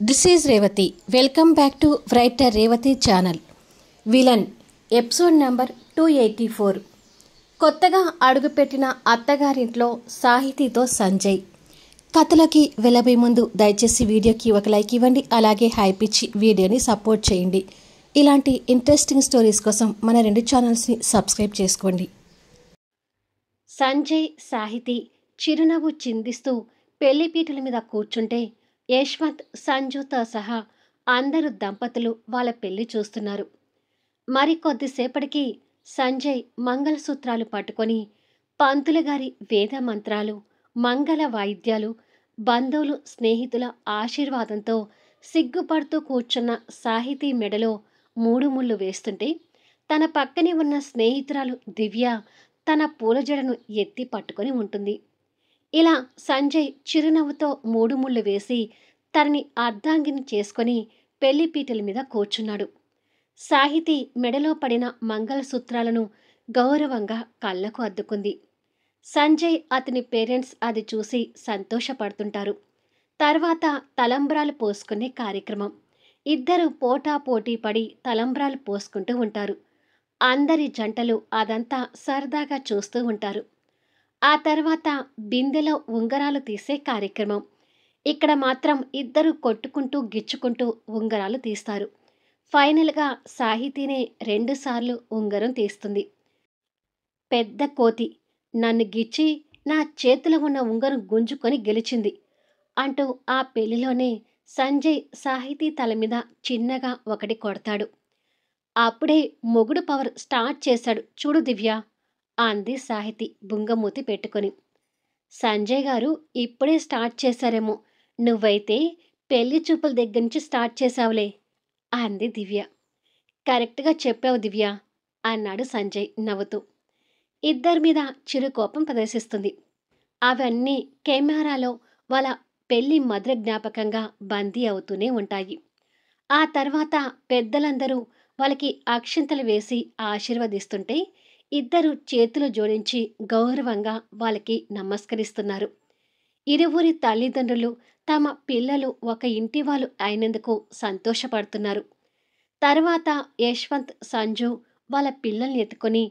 This is Revathi. Welcome back to writer Revathi channel. Villain episode number 284. కొత్తగా అడుగుపెట్టిన అత్తగారింట్లో సాహితీతో సంజయ్. కథలకి వెళ్ళబోయే ముందు దయచేసి వీడియోకి ఒక లైక్ ఇవ్వండి, అలాగే హైప్ ఇచ్చి వీడియోని సపోర్ట్ చేయండి. ఇలాంటి ఇంట్రెస్టింగ్ స్టోరీస్ కోసం మన 2 ఛానల్స్ని సబ్స్క్రైబ్ చేసుకోండి. సంజయ్, సాహితీ చిరునవ్వు చిందిస్తూ పెళ్లిపీటల మీద కూర్చుంటే యశ్వంత్, సంజుతో సహా అందరు దంపతులు వాళ్ళ పెళ్లి చూస్తున్నారు. మరికొద్దిసేపటికి సంజయ్ మంగళసూత్రాలు పట్టుకొని పంతులు గారి వేద మంత్రాలు, మంగళ వాయిద్యాలు, బంధువులు, స్నేహితుల ఆశీర్వాదంతో సిగ్గుపడుతూ కూర్చున్న సాహితీ మెడలో 3 ముళ్ళు వేస్తుంటే తన పక్కనే ఉన్న స్నేహితురాలు దివ్య తన పూల జడను ఎత్తి పట్టుకొని ఉంటుంది. ఇలా సంజయ్ చిరునవ్వుతో 3 ముళ్ళు వేసి తనని అర్ధాంగిని చేసుకొని పెళ్లిపీటల మీద కూర్చున్నాడు. సాహితీ మెడలో పడిన మంగళసూత్రాలను గౌరవంగా కళ్ళకు అద్దుకుంది. సంజయ్, అతని పేరెంట్స్ అది చూసి సంతోషపడుతుంటారు. తర్వాత తలంబ్రాలు పోసుకునే కార్యక్రమం. ఇద్దరు పోటాపోటీ పడి తలంబ్రాలు పోసుకుంటూ ఉంటారు. అందరి జంటలు అదంతా సరదాగా చూస్తూ ఉంటారు. ఆ తర్వాత బిందెలో ఉంగరాలు తీసే కార్యక్రమం. ఇక్కడ మాత్రం ఇద్దరు కొట్టుకుంటూ గిచ్చుకుంటూ ఉంగరాలు తీస్తారు. ఫైనల్గా సాహితీనే 2 సార్లు ఉంగరం తీస్తుంది. పెద్ద కోతి నన్ను గిచ్చి నా చేతిలో ఉన్న ఉంగరం గుంజుకొని గెలిచింది అంటూ ఆ పెళ్లిలోనే సంజయ్ సాహితీ తల మీద చిన్నగా ఒకటి కొడతాడు. అప్పుడే మొగుడు పవర్ స్టార్ట్ చేశాడు చూడు దివ్య అంది సాహితీ బుంగమూతి పెట్టుకొని. సంజయ్ గారు ఇప్పుడే స్టార్ట్ చేశారేమో, నువ్వైతే పెళ్లి చూపుల దగ్గర నుంచి స్టార్ట్ చేశావులే అంది దివ్య. కరెక్ట్గా చెప్పావు దివ్య అన్నాడు సంజయ్ నవ్వుతూ. ఇద్దరి మీద చిరుకోపం ప్రదర్శిస్తుంది. అవన్నీ కెమెరాలో వాళ్ళ పెళ్లి మధుర జ్ఞాపకంగా బందీ అవుతూనే ఉంటాయి. ఆ తర్వాత పెద్దలందరూ వాళ్ళకి అక్షింతలు వేసి ఆశీర్వదిస్తుంటే ఇద్దరు చేతులు జోడించి గౌరవంగా వాళ్ళకి నమస్కరిస్తున్నారు. ఇరువురి తల్లిదండ్రులు తమ పిల్లలు ఒక ఇంటి వాళ్ళు అయినందుకు సంతోషపడుతున్నారు. తర్వాత యశ్వంత్, సంజు వాళ్ళ పిల్లల్ని ఎత్తుకొని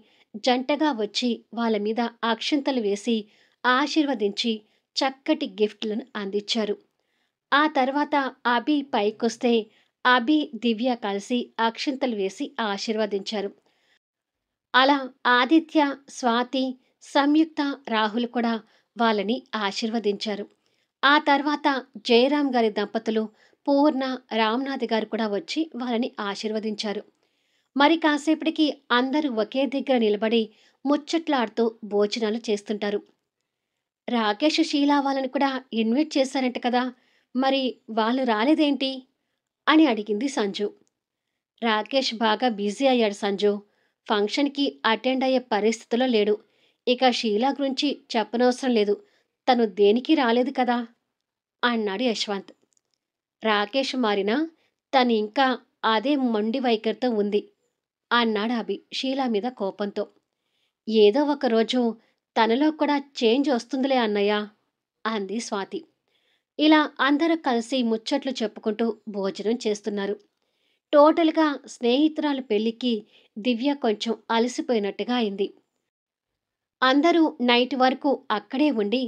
జంటగా వచ్చి వాళ్ళ మీద అక్షింతలు వేసి ఆశీర్వదించి చక్కటి గిఫ్ట్లను అందించారు. ఆ తర్వాత అభి పైకొస్తే అభి, దివ్య కలిసి అక్షింతలు వేసి ఆశీర్వదించారు. అలా ఆదిత్య, స్వాతి, సంయుక్త, రాహుల్ కూడా వాళ్ళని ఆశీర్వదించారు. ఆ తర్వాత జయరాం గారి దంపతులు పూర్ణ, రామ్నాథ్ గారు కూడా వచ్చి వాళ్ళని ఆశీర్వదించారు. మరి కాసేపటికి అందరూ ఒకే దగ్గర నిలబడి ముచ్చట్లాడుతూ భోజనాలు చేస్తుంటారు. రాకేష్, షీలా వాళ్ళని కూడా ఇన్వైట్ చేశారంట కదా, మరి వాళ్ళు రాలేదేంటి అని అడిగింది సంజు. రాకేష్ బాగా బిజీ అయ్యాడు సంజు, ఫంక్షన్కి అటెండ్ అయ్యే పరిస్థితిలో లేడు. ఇక షీలా గురించి చెప్పనవసరం లేదు, తను దేనికి రాలేదు కదా అన్నాడు యశ్వంత్. రాకేష్ మారినా తను ఇంకా అదే మొండి వైఖరితో ఉంది అన్నాడు అభి షీలా మీద కోపంతో. ఏదో ఒకరోజు తనలో కూడా చేంజ్ వస్తుందిలే అన్నయ్య అంది స్వాతి. ఇలా అందరూ కలిసి ముచ్చట్లు చెప్పుకుంటూ భోజనం చేస్తున్నారు. టోటల్గా స్నేహితురాల పెళ్లికి దివ్య కొంచెం అలసిపోయినట్టుగా అయింది. అందరూ నైట్ వరకు అక్కడే ఉండి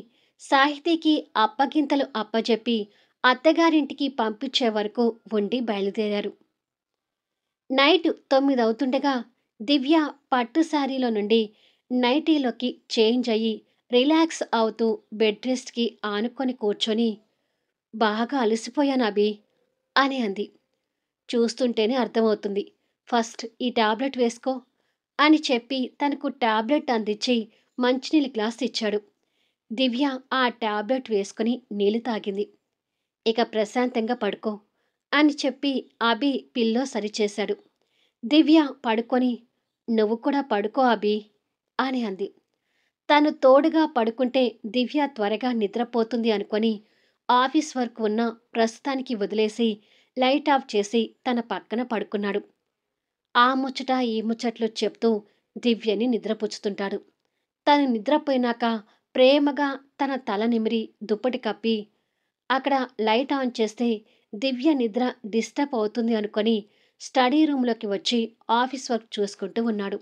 సాహితీకి అప్పగింతలు అప్పజెప్పి అత్తగారింటికి పంపించే వరకు ఉండి బయలుదేరారు. నైట్ 9 అవుతుండగా దివ్య పట్టు శారీలో నుండి నైటీలోకి చేంజ్ అయ్యి రిలాక్స్ అవుతూ బెడ్ రెస్ట్కి ఆనుకొని కూర్చొని, బాగా అలసిపోయాను అభి అని అంది. చూస్తుంటేనే అర్థమవుతుంది, ఫస్ట్ ఈ టాబ్లెట్ వేసుకో అని చెప్పి తనకు టాబ్లెట్ అందించి మంచినీళ్ళ గ్లాస్ ఇచ్చాడు. దివ్య ఆ టాబ్లెట్ వేసుకుని నీళ్లు తాగింది. ఇక ప్రశాంతంగా పడుకో అని చెప్పి అభి పిల్లో సరిచేశాడు. దివ్య పడుకొని, నువ్వు కూడా పడుకో అభి అని అంది. తను తోడుగా పడుకుంటే దివ్య త్వరగా నిద్రపోతుంది అనుకొని ఆఫీస్ వర్క్ ఉన్న ప్రస్తుతానికి వదిలేసి లైట్ ఆఫ్ చేసి తన పక్కన పడుకున్నాడు. ఆ ముచ్చట ఈ ముచ్చట్లు చెప్తూ దివ్యని నిద్రపుచ్చుతుంటాడు. తను నిద్రపోయినాక ప్రేమగా తన తల నిమిరి దుప్పటి కప్పి అక్కడ లైట్ ఆన్ చేస్తే దివ్య నిద్ర డిస్టర్బ్ అవుతుంది అనుకొని స్టడీ రూమ్‌లోకి వచ్చి ఆఫీస్ వర్క్ చూసుకుంటూ ఉన్నాడు.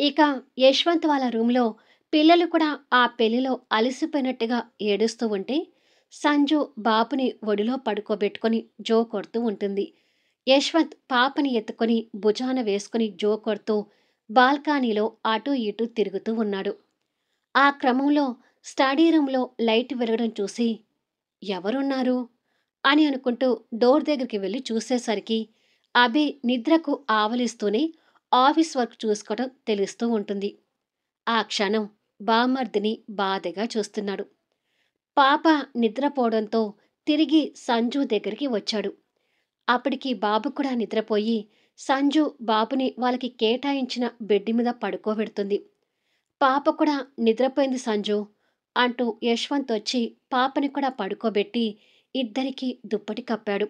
ఇక యశ్వంత్ వాళ్ళ రూమ్‌లో పిల్లలు కూడా ఆ పెళ్లిలో అలసిపోయినట్టుగా ఏడుస్తూ ఉంటే, సంజు బాబుని ఒడిలో పడుకోబెట్టుకొని జో కొడుతూ ఉంటుంది. యశ్వంత్ పాపని ఎత్తుకొని భుజాన వేసుకుని జో కొడుతూ బాల్కనీలో అటూ ఇటూ తిరుగుతూ ఉన్నాడు. ఆ క్రమంలో స్టడీ రూమ్‌లో లైట్ వెలగడం చూసి, ఎవరున్నారు? అని అనుకుంటూ డోర్ దగ్గరికి వెళ్లి చూసేసరికి అభి నిద్రకు ఆవలిస్తూనే ఆఫీస్ వర్క్ చూసుకోవడం తెలుస్తూ ఉంటుంది. ఆ క్షణం బామర్దిని బాధగా చూస్తున్నాడు. పాప నిద్రపోవడంతో తిరిగి సంజు దగ్గరికి వచ్చాడు. అప్పటికి బాబు కూడా నిద్రపోయి సంజు బాబుని వాళ్ళకి కేటాయించిన బెడ్ మీద పడుకోబెడుతుంది. పాప కూడా నిద్రపోయింది సంజు అంటూ యశ్వంత్ వచ్చి పాపని కూడా పడుకోబెట్టి ఇద్దరికీ దుప్పటి కప్పాడు.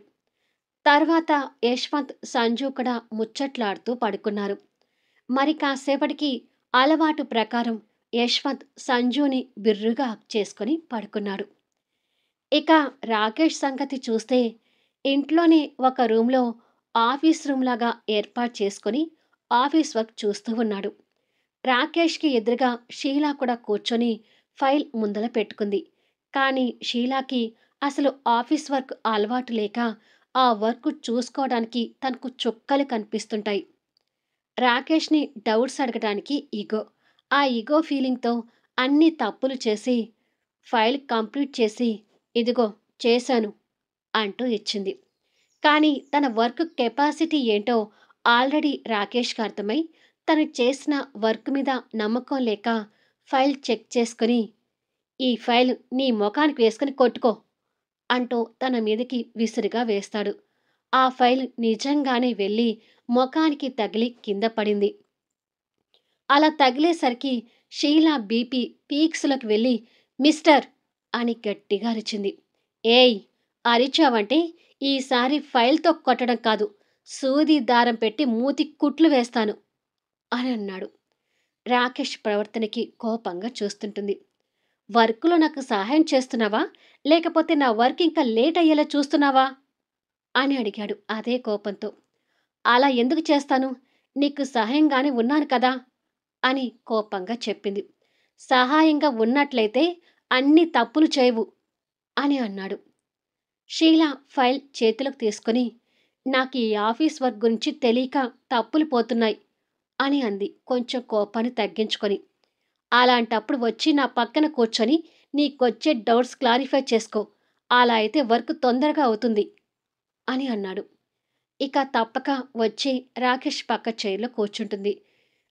తర్వాత యశ్వంత్, సంజు కూడా ముచ్చట్లాడుతూ పడుకున్నారు. మరి కాసేపటికి అలవాటు ప్రకారం యశ్వంత్ సంజుని బిర్రుగా హగ్ చేసుకొని పడుకున్నాడు. ఇక రాకేష్ సంగతి చూస్తే ఇంట్లోనే ఒక రూమ్‌లో ఆఫీస్ రూమ్‌లాగా ఏర్పాటు చేసుకొని ఆఫీస్ వర్క్ చూస్తూ ఉన్నాడు. రాకేష్‌కి ఎదురుగా షీలా కూడా కూర్చొని ఫైల్ ముందల పెట్టుకుంది. కానీ షీలాకి అసలు ఆఫీస్ వర్క్ అలవాటు లేక ఆ వర్క్ చూసుకోవడానికి తనకు చుక్కలు కనిపిస్తుంటాయి. రాకేష్‌ని డౌట్స్ అడగడానికి ఇగో. ఆ ఇగో ఫీలింగ్‌తో అన్ని తప్పులు చేసి, ఫైల్ కంప్లీట్ చేసి, ఇదిగో చేశాను అంటూ ఇచ్చింది. కానీ తన వర్క్ కెపాసిటీ ఏంటో ఆల్రెడీ రాకేష్‌కి అర్థమై, తను చేసిన వర్క్ మీద నమ్మకం లేక ఫైల్ చెక్ చేసుకొని, "ఈ ఫైల్ నీ మొఖానికి వేసుకొని కొట్టుకో" అంటూ తన మీదకి విసురుగా వేస్తాడు. ఆ ఫైల్ నిజంగానే వెళ్లి మొఖానికి తగిలి కింద పడింది. అలా తగిలేసరికి షీలా బీపీ పీక్స్‌లోకి వెళ్ళి, మిస్టర్ అని గట్టిగా అరిచింది. ఏయ్! అరిచావంటే ఈసారి ఫైల్‌తో కొట్టడం కాదు, సూది దారం పెట్టి మూతికి కుట్లు వేస్తాను అని అన్నాడు. రాకేష్ ప్రవర్తనకి కోపంగా చూస్తుంటుంది. వర్క్‌లో నాకు సహాయం చేస్తున్నావా? లేకపోతే నా వర్క్ ఇంకా లేట్ అయ్యేలా చూస్తున్నావా? అని అడిగాడు అదే కోపంతో. అలా ఎందుకు చేస్తాను? నీకు సహాయంగానే ఉన్నాను కదా! అని కోపంగా చెప్పింది. సహాయంగా ఉన్నట్లయితే అన్ని తప్పులు చేయవు అని అన్నాడు. షీలా ఫైల్ చేతిలోకి తీసుకొని, నాకు ఈ ఆఫీస్ వర్క్ గురించి తెలియక తప్పులు పోతున్నాయి అని అంది కొంచెం కోపాన్ని తగ్గించుకొని. అలాంటప్పుడు వచ్చి నా పక్కన కూర్చొని నీకొచ్చే డౌట్స్ క్లారిఫై చేసుకో. అలా అయితే వర్క్ తొందరగా అవుతుంది అని అన్నాడు. ఇక తప్పక వచ్చి రాకేష్ పక్క చైర్‌లో కూర్చుంటుంది.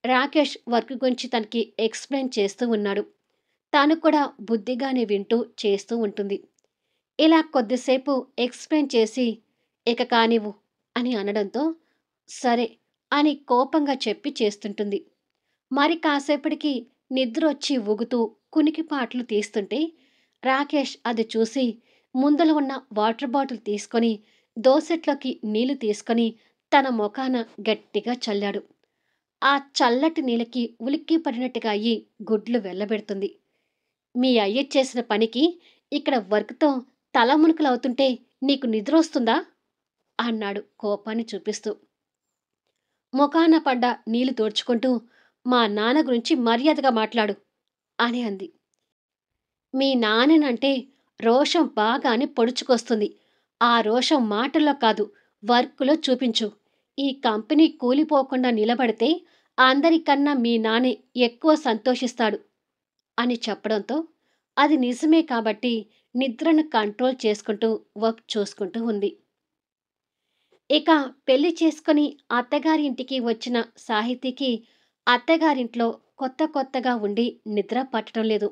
రాకేష్ వర్క్ గురించి తనకి ఎక్స్‌ప్లెయిన్ చేస్తూ ఉన్నాడు. తను కూడా బుద్ధిగానే వింటూ చేస్తూ ఉంటుంది. ఇలా కొద్దిసేపు ఎక్స్‌ప్లెయిన్ చేసి, "ఇక కానివ్వు" అని అనడంతో, "సరే" అని కోపంగా చెప్పి చేస్తుంటుంది. మరి కాసేపటికి నిద్రొచ్చి ఊగుతూ కునికిపాట్లు తీస్తుంటే, రాకేష్ అది చూసి ముందల ఉన్న వాటర్ బాటిల్ తీసుకొని దోసెట్లోకి నీళ్లు తీసుకొని తన మొఖాన గట్టిగా చల్లాడు. ఆ చల్లటి నీళ్ళకి ఉలిక్కిపడినట్టుగా అయ్యి గుడ్లు వెళ్ళబెడుతుంది. "మీ అయ్య చేసిన పనికి ఇక్కడ వర్క్‌తో తలమునకలవుతుంటే నీకు నిద్రొస్తుందా?" అన్నాడు కోపాన్ని చూపిస్తూ. మొఖాన పడ్డ నీళ్లు తుడుచుకుంటూ, "మా నాన్న గురించి మర్యాదగా మాట్లాడు" అని అంది. "మీ నాన్ననంటే రోషం బాగానే పొడుచుకొస్తుంది. ఆ రోషం మాటల్లో కాదు, వర్క్‌లో చూపించు. ఈ కంపెనీ కూలిపోకుండా నిలబడితే అందరికన్నా మీ నాన్నే ఎక్కువ సంతోషిస్తాడు" అని చెప్పడంతో, అది నిజమే కాబట్టి నిద్రను కంట్రోల్ చేసుకుంటూ వర్క్ చూసుకుంటూ ఉంది. ఇక పెళ్లి చేసుకొని అత్తగారి ఇంటికి వచ్చిన సాహితీకి అత్తగారింట్లో కొత్తగా ఉండి నిద్ర పట్టడం లేదు.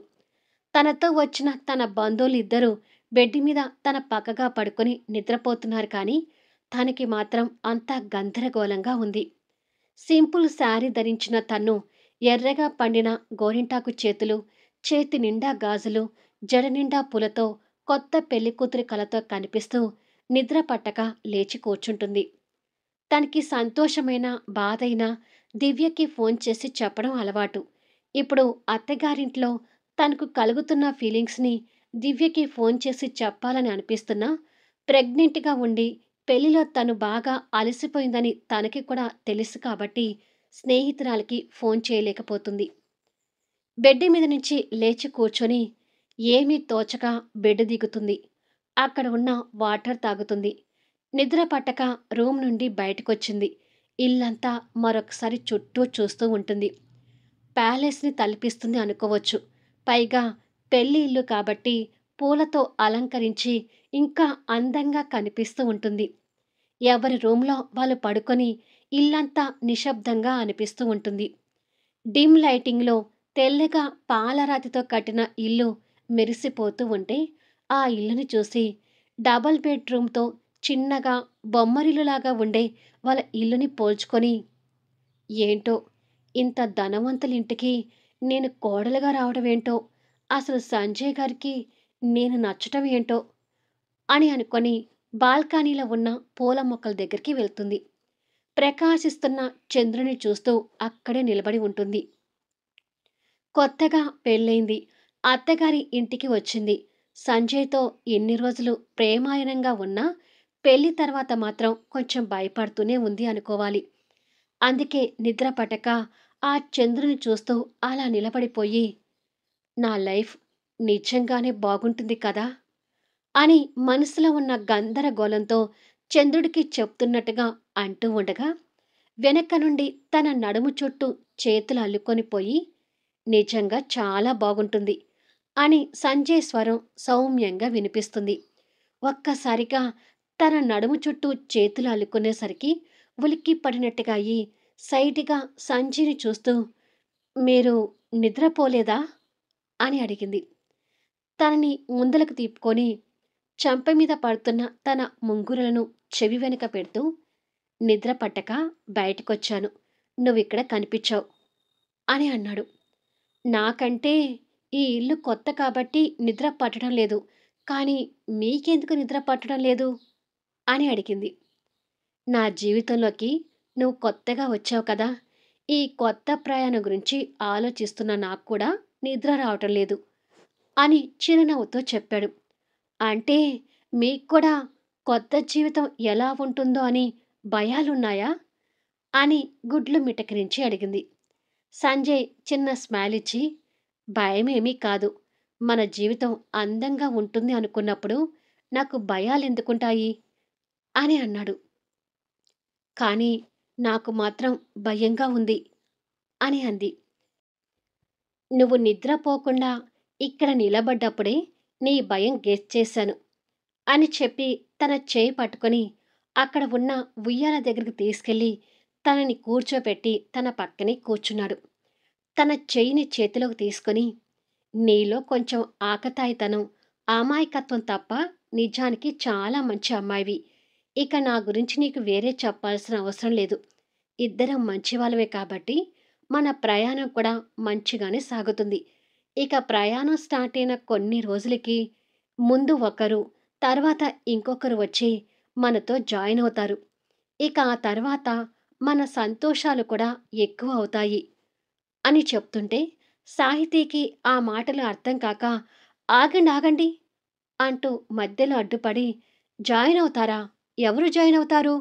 తనతో వచ్చిన తన బంధువులిద్దరూ బెడ్ మీద తన పక్కగా పడుకొని నిద్రపోతున్నారు కానీ, తనకి మాత్రం అంతా గందరగోళంగా ఉంది. సింపుల్ శారీ ధరించిన తన్ను ఎర్రగా పండిన గోరింటాకు చేతులు, చేతి నిండా గాజులు, జడ నిండా పూలతో కొత్త పెళ్లికూతురి కలతో కనిపిస్తూ నిద్ర పట్టక లేచి కూర్చుంటుంది. తనకి సంతోషమైన, బాధైనా దివ్యకి ఫోన్ చేసి చెప్పడం అలవాటు. ఇప్పుడు అత్తగారింట్లో తనకు కలుగుతున్న ఫీలింగ్స్‌ని దివ్యకి ఫోన్ చేసి చెప్పాలని అనిపిస్తున్నా, ప్రెగ్నెంట్‌గా ఉండి పెళ్లిలో తను బాగా అలసిపోయిందని తనకి కూడా తెలుసు కాబట్టి స్నేహితురాలికి ఫోన్ చేయలేకపోతుంది. బెడ్ మీద నుంచి లేచి కూర్చొని ఏమీ తోచక బెడ్ దిగుతుంది. అక్కడ ఉన్న వాటర్ తాగుతుంది. నిద్ర పట్టక రూమ్ నుండి బయటకొచ్చింది. ఇల్లంతా మరొకసారి చుట్టూ చూస్తూ ఉంటుంది. ప్యాలెస్‌ని తలపిస్తుంది అనుకోవచ్చు. పైగా పెళ్లి ఇల్లు కాబట్టి పూలతో అలంకరించి ఇంకా అందంగా కనిపిస్తూ ఉంటుంది. ఎవరి రూమ్‌లో వాళ్ళు పడుకొని ఇల్లంతా నిశ్శబ్దంగా అనిపిస్తూ ఉంటుంది. డిమ్ లైటింగ్‌లో తెల్లగా పాలరాతితో కట్టిన ఇల్లు మెరిసిపోతూ ఉంటే, ఆ ఇల్లుని చూసి డబుల్ బెడ్‌రూమ్‌తో చిన్నగా బొమ్మరిల్లులాగా ఉండే వాళ్ళ ఇల్లుని పోల్చుకొని, ఏంటో ఇంత ధనవంతులింటికి నేను కోడలుగా రావడమేంటో, అసలు సంజయ్ గారికి నేను నచ్చటం ఏంటో అని అనుకొని బాల్కనీలో ఉన్న పూల మొక్కల దగ్గరికి వెళ్తుంది. ప్రకాశిస్తున్న చంద్రుని చూస్తూ అక్కడే నిలబడి ఉంటుంది. కొత్తగా పెళ్ళయింది. అత్తగారి ఇంటికి వచ్చింది. సంజయ్‌తో ఎన్ని రోజులు ప్రేమాయణంగా ఉన్నా, పెళ్లి తర్వాత మాత్రం కొంచెం భయపడుతూనే ఉంది అనుకోవాలి. అందుకే నిద్ర పట్టక ఆ చంద్రుని చూస్తూ అలా నిలబడిపోయి, నా లైఫ్ నిజంగానే బాగుంటుంది కదా! అని మనసులో ఉన్న గందరగోళంతో చంద్రుడికి చెప్తున్నట్టుగా అంటూ ఉండగా, వెనక నుండి తన నడుము చుట్టూ చేతులు అల్లుకొని పోయి, నిజంగా చాలా బాగుంటుంది అని సంజయ్ స్వరం సౌమ్యంగా వినిపిస్తుంది. ఒక్కసారిగా తన నడుము చుట్టూ చేతులు అల్లుకునేసరికి ఉలిక్కి పడినట్టుగా అయ్యి సైటిగా సంజయ్‌ని చూస్తూ, "మీరు నిద్రపోలేదా?" అని అడిగింది. తనని ముందలకు తిప్పుకొని చెంప మీద పడుతున్న తన ముంగురులను చెవి వెనుక పెడుతూ, "నిద్ర పట్టక బయటికొచ్చాను. నువ్విక్కడ కనిపిచ్చావు" అని అన్నాడు. నాకంటే ఈ ఇల్లు కొత్త కాబట్టి నిద్ర పట్టడం లేదు. కానీ మీకెందుకు నిద్ర పట్టడం లేదు? అని అడిగింది. నా జీవితంలోకి నువ్వు కొత్తగా వచ్చావు కదా! ఈ కొత్త ప్రయాణం గురించి ఆలోచిస్తున్న నాకు కూడా నిద్ర రావటం లేదు అని చిరునవ్వుతో చెప్పాడు. అంటే మీకు కూడా కొత్త జీవితం ఎలా ఉంటుందో అని భయాలున్నాయా? అని గుడ్లు మిటకరించి అడిగింది. సంజయ్ చిన్న స్మైల్ ఇచ్చి, భయమేమీ కాదు. మన జీవితం అందంగా ఉంటుంది అనుకున్నప్పుడు నాకు భయాలెందుకుంటాయి? అని అన్నాడు. కానీ నాకు మాత్రం భయంగా ఉంది అని అంది. నువ్వు నిద్రపోకుండా ఇక్కడ నిలబడ్డప్పుడే నీ భయం గెస్ చేశాను అని చెప్పి తన చేయి పట్టుకొని అక్కడ ఉన్న ఉయ్యాల దగ్గరికి తీసుకెళ్ళి తనని కూర్చోపెట్టి తన పక్కనే కూర్చున్నాడు. తన చెయ్యిని చేతిలోకి తీసుకొని, నీలో కొంచెం ఆకతాయితనం, అమాయకత్వం తప్ప నిజానికి చాలా మంచి అమ్మాయివి. ఇక నా గురించి నీకు వేరే చెప్పాల్సిన అవసరం లేదు. ఇద్దరం మంచివాళ్ళమే కాబట్టి మన ప్రయాణం కూడా మంచిగానే సాగుతుంది. ఇక ప్రయాణం స్టార్ట్ అయిన కొన్ని రోజులకి ముందు ఒకరు, తర్వాత ఇంకొకరు వచ్చి మనతో జాయిన్ అవుతారు. ఇక ఆ తర్వాత మన సంతోషాలు కూడా ఎక్కువ అవుతాయి అని చెప్తుంటే సాహితీకి ఆ మాటలు అర్థం కాక, ఆగండి ఆగండి అంటూ మధ్యలో అడ్డుపడి, జాయిన్ అవుతారా? ఎవరు జాయిన్ అవుతారు?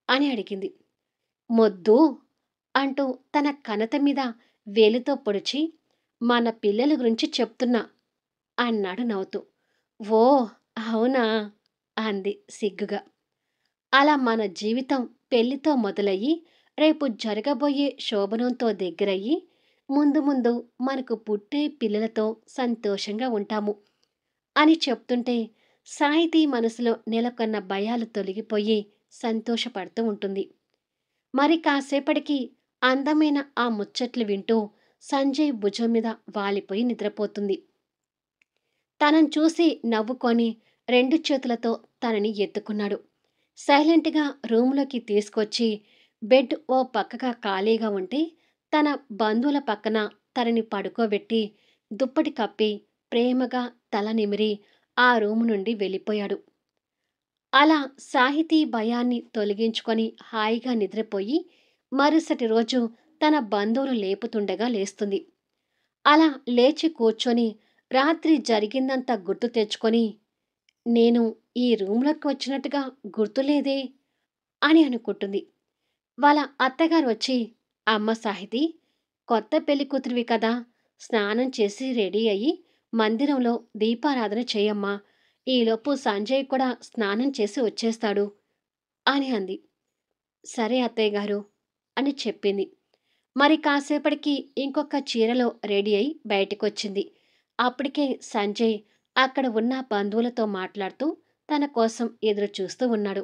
అని అడిగింది. మొద్దు అంటూ తన కణత మీద వేలితో పొడిచి, మన పిల్లల గురించి చెప్తున్నా అన్నాడు నవ్వుతూ. ఓ అవునా అంది సిగ్గుగా. అలా మన జీవితం పెళ్లితో మొదలయ్యి రేపు జరగబోయే శోభనంతో దగ్గరయ్యి ముందు ముందు మనకు పుట్టే పిల్లలతో సంతోషంగా ఉంటాము అని చెప్తుంటే సాహితీ మనసులో నెలకొన్న భయాలు తొలగిపోయి సంతోషపడుతూ ఉంటుంది. మరి కాసేపటికి అందమైన ఆ ముచ్చట్లు వింటూ సంజయ్ భుజం మీద వాలిపోయి నిద్రపోతుంది. తనను చూసి నవ్వుకొని రెండు చేతులతో తనని ఎత్తుకున్నాడు. సైలెంట్‌గా రూమ్‌లోకి తీసుకొచ్చి బెడ్ ఓ పక్కగా ఖాళీగా ఉంటే తన బంధువుల పక్కన తనని పడుకోబెట్టి దుప్పటి కప్పి ప్రేమగా తల నిమిరి ఆ రూము నుండి వెళ్ళిపోయాడు. అలా సాహితీ భయాన్ని తొలగించుకొని హాయిగా నిద్రపోయి మరుసటి రోజు తన బంధువులు లేపుతుండగా లేస్తుంది. అలా లేచి కూర్చొని రాత్రి జరిగిందంతా గుర్తు తెచ్చుకొని, నేను ఈ రూమ్లోకి వచ్చినట్టుగా గుర్తులేదే అని అనుకుంటుంది. వాళ్ళ అత్తగారు వచ్చి, అమ్మ సాహితి, కొత్త పెళ్లి కూతురివి కదా, స్నానం చేసి రెడీ అయ్యి మందిరంలో దీపారాధన చేయమ్మా, ఈలోపు సంజయ్ కూడా స్నానం చేసి వచ్చేస్తాడు అని అంది. సరే అత్తయ్య గారు అని చెప్పింది. మరి కాసేపటికి ఇంకొక చీరలో రెడీ అయి బయటికొచ్చింది. అప్పటికే సంజయ్ అక్కడ ఉన్న బంధువులతో మాట్లాడుతూ తన కోసం ఎదురు చూస్తూ ఉన్నాడు.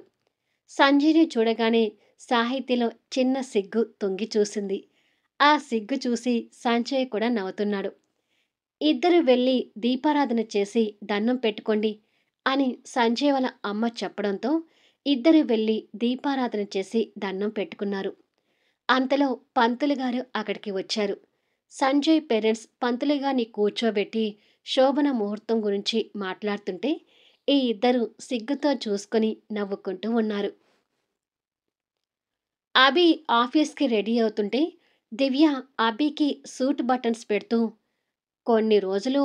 సంజయ్ని చూడగానే సాహితీలో చిన్న సిగ్గు తొంగి చూసింది. ఆ సిగ్గు చూసి సంజయ్ కూడా నవ్వుతున్నాడు. ఇద్దరు వెళ్ళి దీపారాధన చేసి దండం పెట్టుకోండి అని సంజయ్ వాళ్ళ అమ్మ చెప్పడంతో ఇద్దరు వెళ్ళి దీపారాధన చేసి దండం పెట్టుకున్నారు. అంతలో పంతులు గారు అక్కడికి వచ్చారు. సంజయ్ పేరెంట్స్ పంతులు గారిని కూర్చోబెట్టి శోభన ముహూర్తం గురించి మాట్లాడుతుంటే ఈ ఇద్దరు సిగ్గుతో చూసుకొని నవ్వుకుంటూ ఉన్నారు. అభి ఆఫీస్కి రెడీ అవుతుంటే దివ్య అభికి సూట్ బటన్స్ పెడుతూ, కొన్ని రోజులు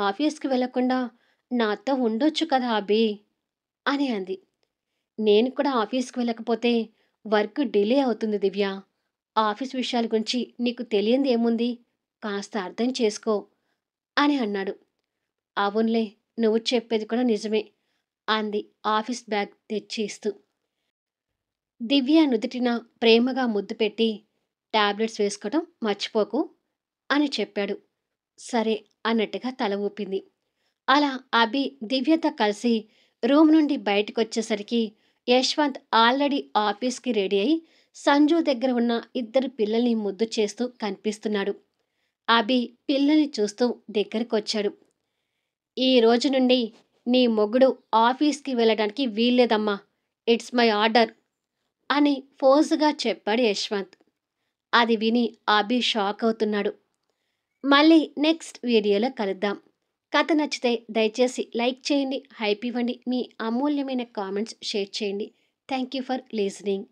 ఆఫీస్కి వెళ్లకుండా నాతో ఉండొచ్చు కదా అభి అని అంది. నేను కూడా ఆఫీస్కి వెళ్ళకపోతే వర్క్ డిలే అవుతుంది దివ్య. ఆఫీస్ విషయాల గురించి నీకు తెలియంది ఏముంది, కాస్త అర్థం చేసుకో అని అన్నాడు. అవునులే, నువ్వు చెప్పేది కూడా నిజమే అంది ఆఫీస్ బ్యాగ్ తెచ్చి ఇస్తూ. దివ్య నుదుటిన ప్రేమగా ముద్దు పెట్టి, టాబ్లెట్స్ వేసుకోవడం మర్చిపోకు అని చెప్పాడు. సరే అన్నట్టుగా తల ఊపింది. అలా అభి దివ్యతో కలిసి రూమ్ నుండి బయటకొచ్చేసరికి యశ్వంత్ ఆల్రెడీ ఆఫీస్కి రెడీ అయి సంజు దగ్గర ఉన్న ఇద్దరు పిల్లల్ని ముద్దు చేస్తూ కనిపిస్తున్నాడు. అభి పిల్లల్ని చూస్తూ దగ్గరకొచ్చాడు. ఈ రోజు నుండి నీ మొగుడు ఆఫీస్కి వెళ్ళడానికి వీల్లేదమ్మా, ఇట్స్ మై ఆర్డర్ అని ఫోర్స్గా చెప్పాడు యశ్వంత్. అది విని అభి షాక్ అవుతున్నాడు. మళ్ళీ నెక్స్ట్ వీడియోలో కలుద్దాం. కథ నచ్చితే దయచేసి లైక్ చేయండి, హైప్ ఇవ్వండి, మీ అమూల్యమైన కామెంట్స్ షేర్ చేయండి. Thank you for listening.